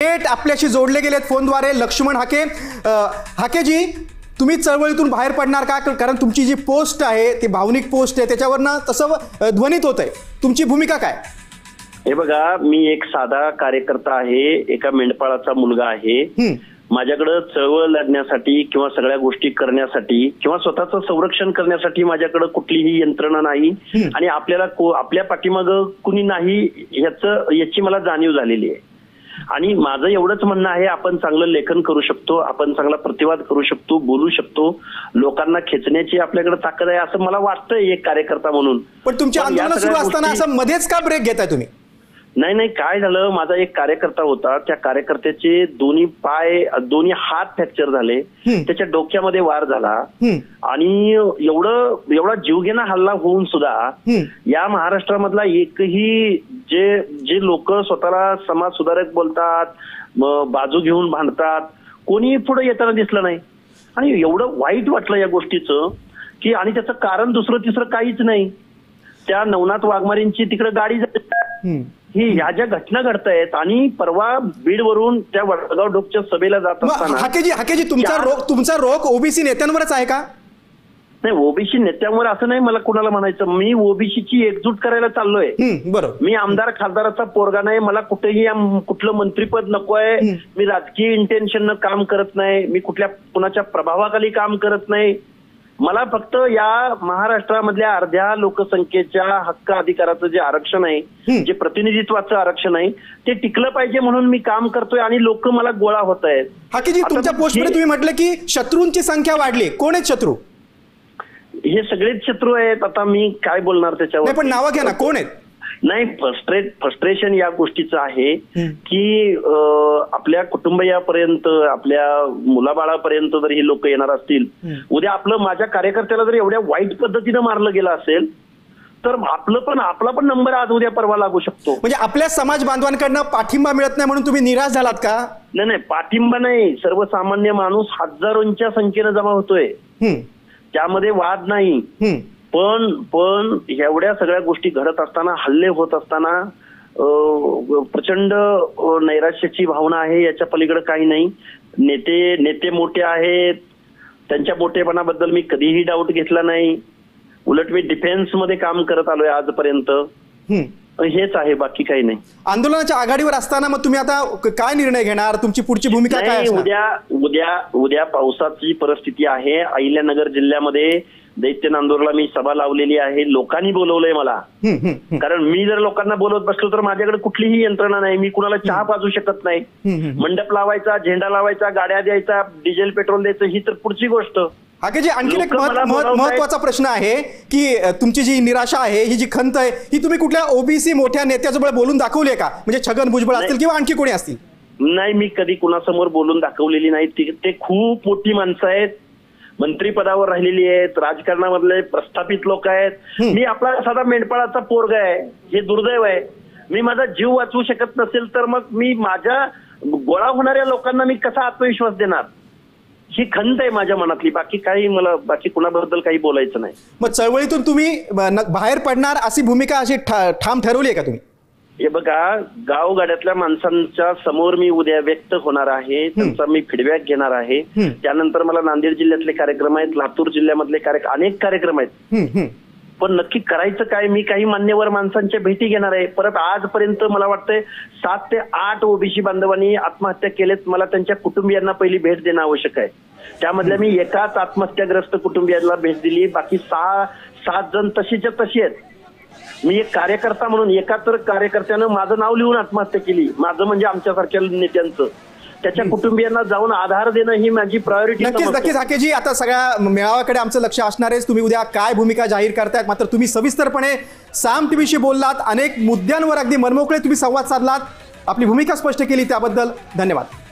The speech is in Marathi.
थेट आपल्याशी जोडले गेलेत फोनद्वारे लक्ष्मण हाके। हाकेजी, तुम्ही चळवळीतून बाहेर पडणार का? कारण तुमची जी पोस्ट आहे ती भावनिक पोस्ट आहे, त्याच्यावरनं तसं ध्वनित होतंय, तुमची भूमिका काय? हे बघा, मी एक साधा कार्यकर्ता आहे, एका मेंढपाळाचा मुलगा आहे। माझ्याकडे चळवळ लढण्यासाठी किंवा सगळ्या गोष्टी करण्यासाठी किंवा स्वतःचं संरक्षण करण्यासाठी माझ्याकडे कुठलीही यंत्रणा नाही आणि आपल्या पाठीमागं कुणी नाही याची मला जाणीव झालेली आहे। आणि माझं एवढंच म्हणणं आहे, आपण चांगलं लेखन करू शकतो, आपण चांगला प्रतिवाद करू शकतो, बोलू शकतो, लोकांना खेचण्याची आपल्याकडे ताकद आहे असं मला वाटतंय एक कार्यकर्ता म्हणून। पण तुमच्या आंदोलन सुरू असताना असं मध्येच का ब्रेक घेताय तुम्ही? नाही, काय झालं, माझा एक कार्यकर्ता होता, त्या कार्यकर्त्याचे दोन्ही हात फ्रॅक्चर झाले, त्याच्या डोक्यामध्ये वार झाला आणि एवढा जीवघेणा हल्ला होऊन सुद्धा या महाराष्ट्रामधला एकही जे लोक स्वतःला समाज सुधारक बोलतात, बाजू घेऊन भांडतात, कोणी पुढे येताना दिसलं नाही। आणि एवढं वाईट वाटलं या गोष्टीचं की, आणि त्याचं कारण दुसरं तिसरं काहीच नाही, त्या नवनाथ वाघमारेंची तिकडे गाडी ही ह्या ज्या घटना घडतायत। आणि परवा बीडवरून त्या वडगाव डोकच्या सभेला जात असताना हाकेजी, तुमचा रोख ओबीसी नेत्यांवरच आहे का? नाही, ओबीसी नेत्यांवर असं नाही मला कुणाला म्हणायचं, मी ओबीसीची एकजूट करायला चाललोय। बरोबर, मी आमदार खासदाराचा पोरगा नाही, मला कुठेही कुठलं मंत्रीपद नकोय, मी राजकीय इंटेन्शन काम करत नाही, मी कुणाच्या प्रभावाखाली काम करत नाही। मला फक्त या महाराष्ट्रामधल्या अर्ध्या लोकसंख्येच्या हक्क अधिकाराचं जे आरक्षण आहे, जे प्रतिनिधित्वाचं आरक्षण आहे, ते टिकलं पाहिजे म्हणून मी काम करतोय आणि लोक मला गोळा होत आहेत। हाकेजी, तुमच्या पोस्टमध्ये तुम्ही म्हटलं की शत्रूंची संख्या वाढली, कोण आहेत शत्रू? हे सगळेच शत्रू आहेत, आता मी काय बोलणार त्याच्यावर? पण नावं घ्या ना, कोण आहेत? नाही, फ्रस्ट्रेशन या गोष्टीचं आहे की आपल्या कुटुंबियापर्यंत, आपल्या मुलाबाळापर्यंत जर ही लोक येणार असतील, उद्या माझ्या कार्यकर्त्याला जर एवढ्या वाईट पद्धतीनं मारलं गेलं असेल तर आपला पण नंबर आज उद्या परवा लागू शकतो। म्हणजे आपल्या समाज बांधवांकडनं पाठिंबा मिळत नाही म्हणून तुम्ही निराश झालात का? नाही, पाठिंबा नाही, सर्वसामान्य माणूस हजारोंच्या संख्येनं जमा होतोय, त्यामध्ये वाद नाही। पण एवढ्या सगळ्या गोष्टी घडत असताना, हल्ले होत असताना प्रचंड नैराश्याची भावना आहे, याच्या पलीकडे काही नाही। नेते मोठे आहेत, त्यांच्या मोठेपणाबद्दल मी कधीही डाऊट घेतला नाही, उलट मी डिफेन्स मध्ये काम करत आलोय आजपर्यंत, हेच आहे, बाकी काही नाही। आंदोलनाच्या आघाडीवर असताना मग तुम्ही आता काय निर्णय घेणार, तुमची पुढची भूमिका काय? उद्या पावसाची परिस्थिती आहे, अहिल्यानगर जिल्ह्यामध्ये दैत्य नांदूरला मी सभा लावलेली आहे, लोकांनी बोलवलंय मला, कारण मी जर लोकांना बोलवत बसलो तर माझ्याकडे कुठलीही यंत्रणा नाही, मी कुणाला चहा पाजू शकत नाही, मंडप लावायचा, झेंडा लावायचा, गाड्या द्यायचा, डिझेल पेट्रोल द्यायचं, ही तर पुढची गोष्ट। हाकेजी, आणखी एक महत्वाचा प्रश्न आहे की तुमची जी निराशा आहे, ही जी खंत आहे, ही तुम्ही कुठल्या ओबीसी मोठ्या नेत्याजवळ बोलून दाखवली का? म्हणजे छगन भुजबळ असतील किंवा आणखी कोणी असतील? नाही, मी कधी कुणासमोर बोलून दाखवलेली नाही, ते खूप मोठी माणसं आहेत, मंत्रीपदावर राहिलेली आहेत, राजकारणामधले प्रस्थापित लोक आहेत, मी आपला साधा मेंढपाळाचा पोरगा आहे, हे दुर्दैव आहे। मी माझा जीव वाचवू शकत नसेल तर मग मी माझ्या गोळा होणाऱ्या लोकांना मी कसा आत्मविश्वास देणार, ही खंत आहे माझ्या मनातली, बाकी कुणाबद्दल काही बोलायचं नाही। मग चळवळीतून तुम्ही बाहेर पडणार अशी भूमिका अशी ठाम ठरवली आहे का तुम्ही? हे बघा, गावगाड्यातल्या माणसांच्या समोर मी उद्या व्यक्त होणार आहे, त्यांचा मी फीडबॅक घेणार आहे, त्यानंतर मला नांदेड जिल्ह्यातले कार्यक्रम आहेत, लातूर जिल्ह्यामधले अनेक कार्यक्रम आहेत, पण नक्की करायचं काय, मी काही मान्यवर माणसांच्या भेटी घेणार आहे। परत आजपर्यंत मला वाटतंय 7 ते 8 ओबीसी बांधवांनी आत्महत्या केलेत, मला त्यांच्या कुटुंबियांना पहिली भेट देणं आवश्यक आहे। त्यामधल्या मी एकाच आत्महत्याग्रस्त कुटुंबियांना भेट दिली, बाकी 6-7 जण तशीच्या तशी आहेत। मी एक कार्यकर्ता म्हणून एका तर कार्यकर्त्यानं माझं नाव लिहून आत्महत्या केली, माझं म्हणजे आमच्यासारख्या नेत्यांचं, त्याच्या कुटुंबियांना जाऊन आधार देणं ही माझी प्रायोरिटी। नक्कीच हाकेजी, आता सगळ्या मेळाव्याकडे आमचं लक्ष असणार आहे, तुम्ही उद्या काय भूमिका जाहीर करतायत, मात्र तुम्ही सविस्तरपणे साम टीव्हीशी बोललात, अनेक मुद्द्यांवर अगदी मनमोकळे तुम्ही संवाद साधलात, आपली भूमिका स्पष्ट केली, त्याबद्दल धन्यवाद।